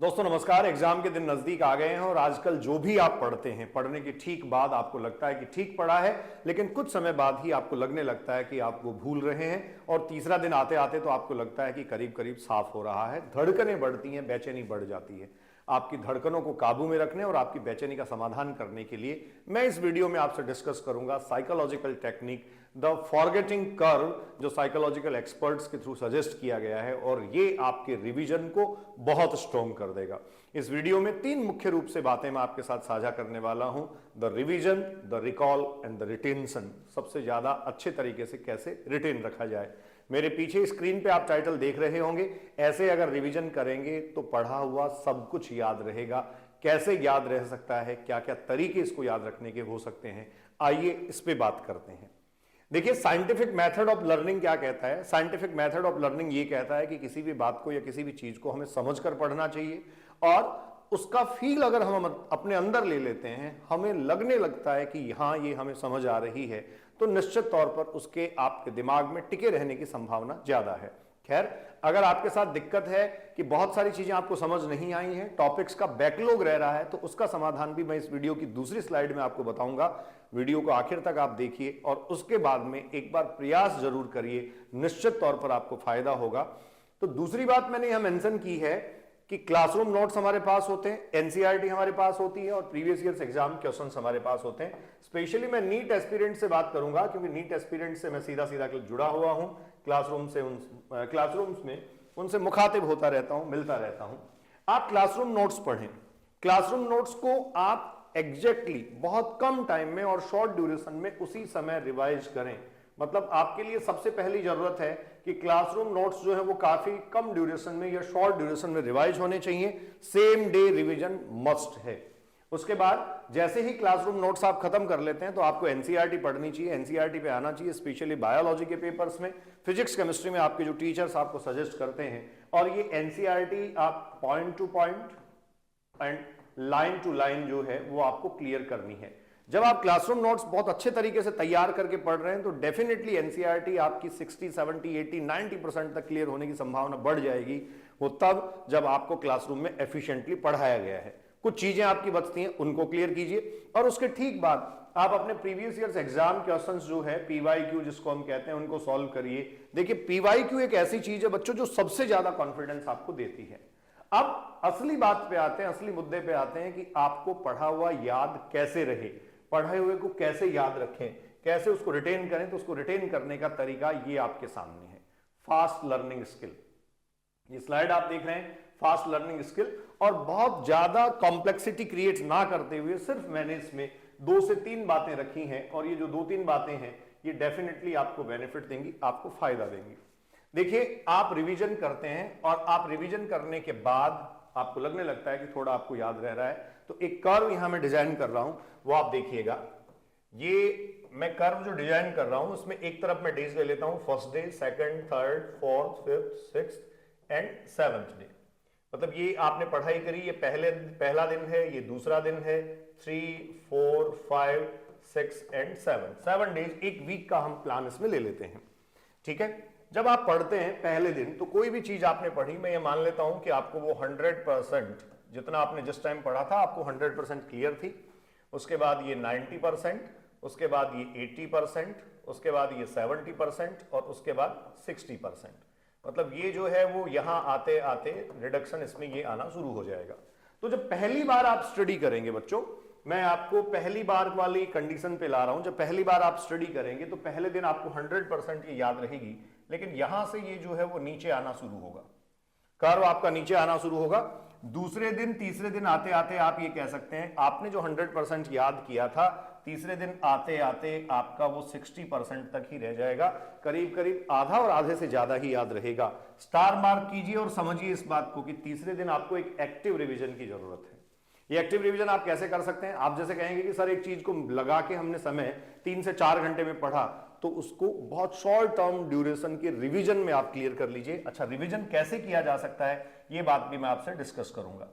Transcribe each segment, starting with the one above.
दोस्तों नमस्कार। एग्जाम के दिन नजदीक आ गए हैं और आजकल जो भी आप पढ़ते हैं, पढ़ने के ठीक बाद आपको लगता है कि ठीक पढ़ा है, लेकिन कुछ समय बाद ही आपको लगने लगता है कि आप वो भूल रहे हैं और तीसरा दिन आते आते तो आपको लगता है कि करीब करीब साफ हो रहा है। धड़कनें बढ़ती हैं, बेचैनी बढ़ जाती है। आपकी धड़कनों को काबू में रखने और आपकी बेचैनी का समाधान करने के लिए मैं इस वीडियो में आपसे डिस्कस करूंगा psychological technique the forgetting curve, जो साइकोलॉजिकल एक्सपर्ट्स के थ्रू सजेस्ट किया गया है और ये आपके रिवीजन को बहुत स्ट्रॉन्ग कर देगा। इस वीडियो में तीन मुख्य रूप से बातें मैं आपके साथ साझा करने वाला हूं, the revision, the recall and the retention. सबसे ज्यादा अच्छे तरीके से कैसे रिटेन रखा जाए। मेरे पीछे स्क्रीन पे आप टाइटल देख रहे होंगे। ऐसे अगर रिवीजन करेंगे तो पढ़ा हुआ सब कुछ याद रहेगा। कैसे याद रह सकता है, क्या क्या तरीके इसको याद रखने के हो सकते हैं, आइए इस पे बात करते हैं। देखिए, साइंटिफिक मेथड ऑफ लर्निंग क्या कहता है। साइंटिफिक मेथड ऑफ लर्निंग ये कहता है कि किसी भी बात को या किसी भी चीज को हमें समझकर पढ़ना चाहिए और उसका फील अगर हम अपने अंदर ले लेते हैं, हमें लगने लगता है कि हाँ ये हमें समझ आ रही है, तो निश्चित तौर पर उसके आपके दिमाग में टिके रहने की संभावना ज्यादा है। खैर, अगर आपके साथ दिक्कत है कि बहुत सारी चीजें आपको समझ नहीं आई हैं, टॉपिक्स का बैकलॉग रह रहा है, तो उसका समाधान भी मैं इस वीडियो की दूसरी स्लाइड में आपको बताऊंगा। वीडियो को आखिर तक आप देखिए और उसके बाद में एक बार प्रयास जरूर करिए, निश्चित तौर पर आपको फायदा होगा। तो दूसरी बात मैंने यहां मेंशन की है कि क्लासरूम नोट्स हमारे पास होते हैं, एनसीईआरटी हमारे पास होती है और प्रीवियस ईयर्स एग्जाम क्वेश्चंस हमारे पास होते हैं। स्पेशली मैं नीट एस्पिरेंट से बात करूंगा क्योंकि नीट एस्पिरेंट से मैं सीधा सीधा जुड़ा हुआ हूं। क्लासरूम्स में उनसे मुखातिब होता रहता हूं, मिलता रहता हूं। आप क्लासरूम नोट्स पढ़ें। क्लासरूम नोट्स को आप एग्जैक्टली बहुत कम टाइम में और शॉर्ट ड्यूरेशन में उसी समय रिवाइज करें। मतलब आपके लिए सबसे पहली जरूरत है कि क्लासरूम नोट्स जो है वो काफी कम ड्यूरेशन में या शॉर्ट ड्यूरेशन में रिवाइज होने चाहिए। सेम डे रिवीजन मस्ट है। उसके बाद जैसे ही क्लासरूम नोट्स आप खत्म कर लेते हैं तो आपको एनसीईआरटी पढ़नी चाहिए, एनसीईआरटी पे आना चाहिए। स्पेशली बायोलॉजी के पेपर्स में, फिजिक्स केमिस्ट्री में आपके जो टीचर्स आपको सजेस्ट करते हैं, और ये एनसीईआरटी आप point to point and line to line जो है वो आपको क्लियर करनी है। जब आप क्लासरूम नोट्स बहुत अच्छे तरीके से तैयार करके पढ़ रहे हैं तो डेफिनेटली एनसीईआरटी आपकी 60, 70, 80, 90% तक क्लियर होने की संभावना बढ़ जाएगी। वो तब जब आपको क्लासरूम में एफिशिएंटली पढ़ाया गया है। कुछ चीजें आपकी बचती हैं, उनको क्लियर कीजिए और उसके ठीक बाद आप अपने प्रीवियस ईयर्स एग्जाम क्वेश्चंस जो है पीवाईक्यू जिसको हम कहते हैं, उनको सॉल्व करिए। देखिए, पीवाईक्यू एक ऐसी चीज है बच्चों जो सबसे ज्यादा कॉन्फिडेंस आपको देती है। अब असली बात पे आते हैं, असली मुद्दे पे आते हैं कि आपको पढ़ा हुआ याद कैसे रहे, पढ़े हुए को कैसे याद रखें, कैसे उसको रिटेन करें। तो उसको रिटेन करने का तरीका ये आपके सामने है, फास्ट लर्निंग स्किल। ये स्लाइड आप देख रहे हैं, फास्ट लर्निंग स्किल, और बहुत ज्यादा कॉम्प्लेक्सिटी क्रिएट ना करते हुए सिर्फ मैंने इसमें 2 से 3 बातें रखी हैं और ये जो 2-3 बातें हैं ये डेफिनेटली आपको बेनिफिट देंगी, आपको फायदा देंगी। देखिए, आप रिवीजन करते हैं और आप रिवीजन करने के बाद आपको लगने लगता है कि थोड़ा आपको याद रह रहा है, तो एक कर्व यहां मैं डिजाइन कर रहा हूं, वो आप देखिएगा। ये मैं कर्व जो डिजाइन कर रहा हूं उसमें एक तरफ मैं डेज ले लेता हूं, first day, second, third, fourth, fifth, sixth and 7th day. मतलब ये आपने पढ़ाई करी, ये पहला दिन है, ये दूसरा दिन है, 3, 4, 5, 6 एंड 7 डेज, एक वीक का हम प्लान इसमें ले लेते हैं। ठीक है। जब आप पढ़ते हैं पहले दिन तो कोई भी चीज आपने पढ़ी, मैं ये मान लेता हूं कि आपको वो 100% जितना आपने जिस टाइम पढ़ा था आपको 100% क्लियर थी। उसके बाद ये 90%, उसके बाद ये 80%, उसके बाद ये 70% और उसके बाद 60%। मतलब ये जो है वो यहां आते आते रिडक्शन इसमें ये आना शुरू हो जाएगा। तो जब पहली बार आप स्टडी करेंगे बच्चों, मैं आपको पहली बार वाली कंडीशन पे ला रहा हूं, जब पहली बार आप स्टडी करेंगे तो पहले दिन आपको 100% ये याद रहेगी, लेकिन यहां से ये जो है वो नीचे आना शुरू होगा, कर्व आपका नीचे आना शुरू होगा। दूसरे दिन, तीसरे दिन आते आते आप ये कह सकते हैं आपने जो 100% याद किया था, तीसरे दिन आते आते आपका वो 60% तक ही रह जाएगा, करीब करीब आधा और आधे से ज्यादा ही याद रहेगा। स्टार मार्क कीजिए और समझिए इस बात को कि तीसरे दिन आपको एक एक्टिव रिवीजन की जरूरत है। ये एक्टिव रिवीजन आप कैसे कर सकते हैं? आप जैसे कहेंगे कि सर एक चीज को लगा के हमने समय 3 से 4 घंटे में पढ़ा, तो उसको बहुत शॉर्ट टर्म ड्यूरेशन के रिवीजन में आप क्लियर कर लीजिए। अच्छा, रिवीजन कैसे किया जा सकता है ये बात भी मैं आपसे डिस्कस करूंगा।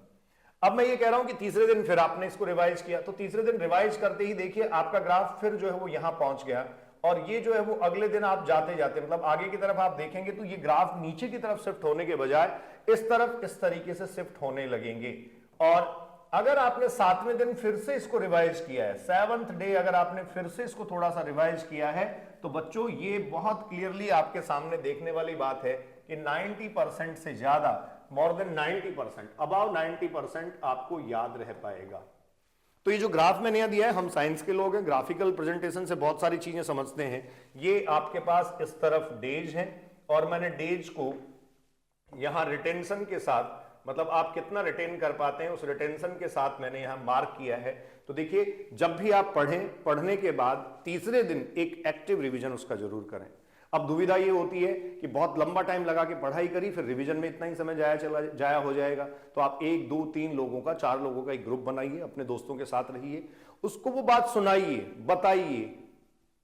अब मैं ये कह रहा हूं कि तीसरे दिन फिर आपने इसको रिवाइज किया, तो तीसरे दिन रिवाइज करते ही देखिए आपका ग्राफ फिर जो है वो यहां पहुंच गया और ये जो है वो अगले दिन आप जाते जाते मतलब आगे की तरफ आप देखेंगे तो ये ग्राफ नीचे की तरफ शिफ्ट होने के बजाय इस तरफ इस तरीके से शिफ्ट होने लगेंगे। और अगर आपने 7वें दिन फिर से इसको रिवाइज किया है, 7th डे अगर आपने फिर से इसको थोड़ा सा रिवाइज किया है, तो बच्चों ये बहुत क्लियरली आपके सामने देखने वाली बात है कि 90% से ज्यादा, मोर देन 90%, अबाव 90% आपको याद रह पाएगा। तो ये जो ग्राफ मैंने यहां दिया है, हम साइंस के लोग हैं, ग्राफिकल प्रेजेंटेशन से बहुत सारी चीजें समझते हैं। ये आपके पास इस तरफ डेज है और मैंने डेज को यहां रिटेंशन के साथ, मतलब आप कितना रिटेन कर पाते हैं उस रिटेंशन के साथ मैंने यहां मार्क किया है। तो देखिए, जब भी आप पढ़ें, पढ़ने के बाद तीसरे दिन एक एक्टिव रिवीजन उसका जरूर करें। अब दुविधा ये होती है कि बहुत लंबा टाइम लगा के पढ़ाई करी, फिर रिवीजन में इतना ही समय जाया हो जाएगा। तो आप 1 2 3 लोगों का, 4 लोगों का एक ग्रुप बनाइए, अपने दोस्तों के साथ रहिए, उसको वो बात सुनाइए, बताइए,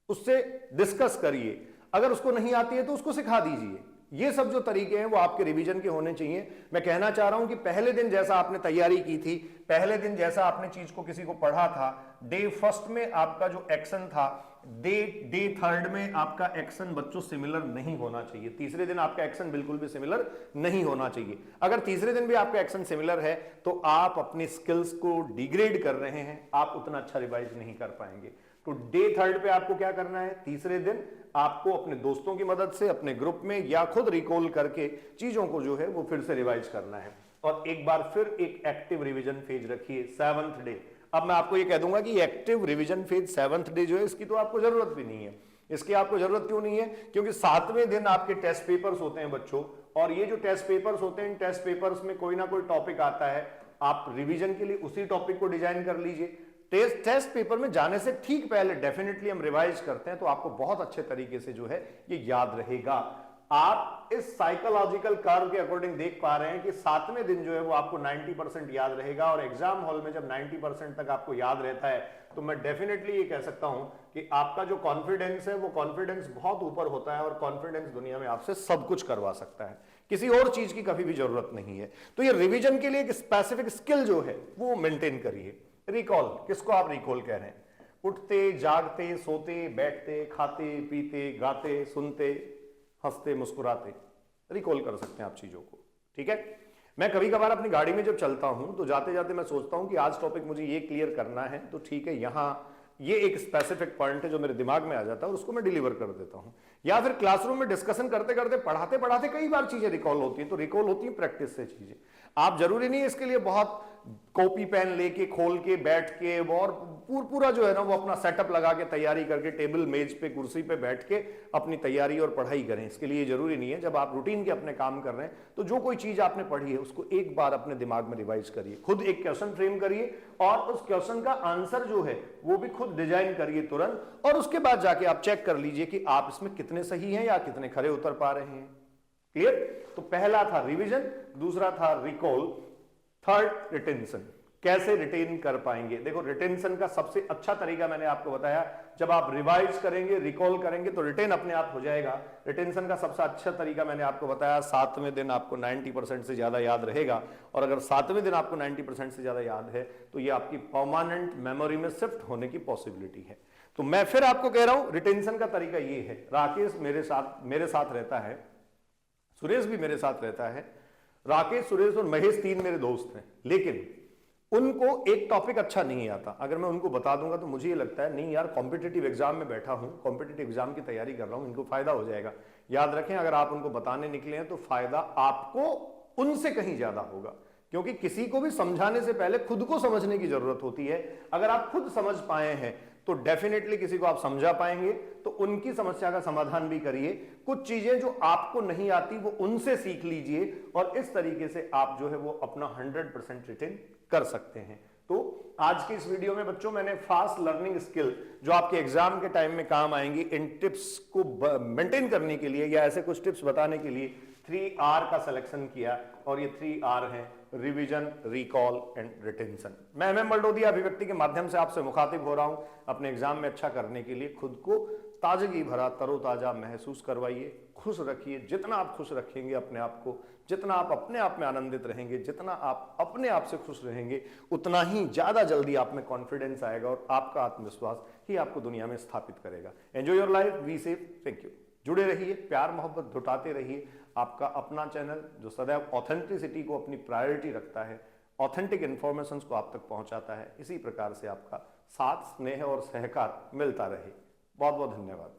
उससे डिस्कस करिए। अगर उसको नहीं आती है तो उसको सिखा दीजिए। ये सब जो तरीके हैं वो आपके रिवीजन के होने चाहिए। मैं कहना चाह रहा हूं कि पहले दिन जैसा आपने तैयारी की थी, पहले दिन जैसा आपने चीज को किसी को पढ़ा था, डे फर्स्ट में आपका जो एक्शन था, डे थर्ड में आपका एक्शन बच्चों सिमिलर नहीं होना चाहिए। तीसरे दिन आपका एक्शन बिल्कुल भी सिमिलर नहीं होना चाहिए। अगर तीसरे दिन भी आपका एक्शन सिमिलर है तो आप अपनी स्किल्स को डिग्रेड कर रहे हैं, आप उतना अच्छा रिवाइज नहीं कर पाएंगे। तो डे थर्ड पे आपको क्या करना है, तीसरे दिन आपको अपने दोस्तों की मदद से, अपने ग्रुप में या खुद रिकॉल करके चीजों को जो है वो फिर से रिवाइज करना है। और एक बार फिर एक एक्टिव रिवीजन फेज रखिए 7th डे। अब मैं आपको ये कह दूंगा कि active revision phase 7th day जो है, इसकी तो आपको जरूरत भी नहीं है। इसकी आपको जरूरत क्यों नहीं है? क्योंकि 7वें दिन आपके टेस्ट पेपर्स होते हैं बच्चों, और ये जो टेस्ट पेपर्स होते हैं, इन टेस्ट पेपर्स में कोई ना कोई टॉपिक आता है। आप रिवीजन के लिए उसी टॉपिक को डिजाइन कर लीजिए। टेस्ट पेपर में जाने से ठीक पहले डेफिनेटली हम रिवाइज करते हैं, तो आपको बहुत अच्छे तरीके से जो है ये याद रहेगा। आप इस साइकोलॉजिकल कर्व के अकॉर्डिंग देख पा रहे हैं कि 7वें दिन जो है वो आपको 90% याद रहेगा। और एग्जाम हॉल में जब 90% तक आपको याद रहता है, तो मैं डेफिनेटली ये कह सकता हूं कि आपका जो कॉन्फिडेंस है वो कॉन्फिडेंस बहुत ऊपर होता है। और कॉन्फिडेंस दुनिया में आपसे सब कुछ करवा सकता है, किसी और चीज की कभी भी जरूरत नहीं है। तो ये रिवीजन के लिए एक स्पेसिफिक स्किल जो है वो मेंटेन करिए। रिकॉल, किसको आप रिकॉल कह रहे हैं? उठते, जागते, सोते, बैठते, खाते, पीते, गाते, सुनते, हंसते, मुस्कुराते, रिकॉल कर सकते हैं आप चीजों को। ठीक है, मैं कभी कभार अपनी गाड़ी में जब चलता हूं तो जाते जाते मैं सोचता हूं कि आज टॉपिक मुझे ये क्लियर करना है, तो ठीक है, यहां ये एक स्पेसिफिक पॉइंट है जो मेरे दिमाग में आ जाता है और उसको मैं डिलीवर कर देता हूं। या फिर क्लासरूम में डिस्कशन करते करते, पढ़ाते पढ़ाते कई बार चीजें रिकॉल होती हैं, तो रिकॉल होती है प्रैक्टिस से चीजें। आप जरूरी नहीं है इसके लिए बहुत कॉपी पेन लेके खोल के बैठ के और पूरा जो है ना वो अपना सेटअप लगा के तैयारी करके टेबल मेज पे कुर्सी पे बैठ के अपनी तैयारी और पढ़ाई करें। इसके लिए जरूरी नहीं है। जब आप रूटीन के अपने काम कर रहे हैं तो जो कोई चीज आपने पढ़ी है उसको एक बार अपने दिमाग में रिवाइज करिए, खुद एक क्वेश्चन फ्रेम करिए और उस क्वेश्चन का आंसर जो है वो भी खुद डिजाइन करिए तुरंत, और उसके बाद जाके आप चेक कर लीजिए कि आप इसमें कितने सही हैं या कितने खरे उतर पा रहे हैं। क्लियर? तो पहला था रिवीजन, दूसरा था रिकॉल, थर्ड रिटेंशन। कैसे रिटेन कर पाएंगे? देखो, रिटेंशन का सबसे अच्छा तरीका मैंने आपको बताया, जब आप रिवाइज करेंगे, रिकॉल करेंगे तो रिटेन अपने आप हो जाएगा। रिटेंशन का सबसे अच्छा तरीका मैंने आपको बताया, 7वें दिन आपको 90% से ज्यादा याद रहेगा। और अगर 7वें दिन आपको 90% से ज्यादा याद है तो ये आपकी परमानेंट मेमोरी में शिफ्ट होने की पॉसिबिलिटी है। तो मैं फिर आपको कह रहा हूं, रिटेंशन का तरीका ये है। राकेश मेरे साथ रहता है, सुरेश भी मेरे साथ रहता है। राकेश, सुरेश और महेश 3 मेरे दोस्त हैं, लेकिन उनको एक टॉपिक अच्छा नहीं आता। अगर मैं उनको बता दूंगा तो मुझे ये लगता है नहीं यार, कॉम्पिटिटिव एग्जाम में बैठा हूं, कॉम्पिटिटिव एग्जाम की तैयारी कर रहा हूं, इनको फायदा हो जाएगा। याद रखें, अगर आप उनको बताने निकले हैं तो फायदा आपको उनसे कहीं ज्यादा होगा, क्योंकि किसी को भी समझाने से पहले खुद को समझने की जरूरत होती है। अगर आप खुद समझ पाए हैं तो डेफिनेटली किसी को आप समझा पाएंगे, तो उनकी समस्या का समाधान भी करिए। कुछ चीजें जो आपको नहीं आती वो उनसे सीख लीजिए, और इस तरीके से आप जो है वो अपना 100% रिटेन कर सकते हैं। तो आज की इस वीडियो में बच्चों मैंने फास्ट लर्निंग स्किल जो आपके एग्जाम के टाइम में काम आएंगी, इन टिप्स को मेंटेन करने के लिए या ऐसे कुछ टिप्स बताने के लिए 3R का सिलेक्शन किया, और ये 3R है, रिवीजन, रिकॉल एंड रिटेंशन। मैं MM बलडोदिया अभिव्यक्ति के माध्यम से आपसे मुखातिब हो रहा हूं अपने एग्जाम में अच्छा करने के लिए। खुद को ताजगी भरा तरोताजा महसूस करवाइए, खुश रखिए। जितना आप खुश रखेंगे अपने आप को, जितना आप अपने आप में आनंदित रहेंगे, जितना आप अपने आप से खुश रहेंगे, उतना ही ज्यादा जल्दी आप में कॉन्फिडेंस आएगा और आपका आत्मविश्वास ही आपको दुनिया में स्थापित करेगा। Enjoy your life, be safe, thank you. जुड़े रहिए, प्यार मोहब्बत जुटाते रहिए। आपका अपना चैनल जो सदैव ऑथेंटिसिटी को अपनी प्रायोरिटी रखता है, ऑथेंटिक इंफॉर्मेशन को आप तक पहुंचाता है। इसी प्रकार से आपका साथ, स्नेह और सहकार मिलता रहे। बहुत बहुत धन्यवाद।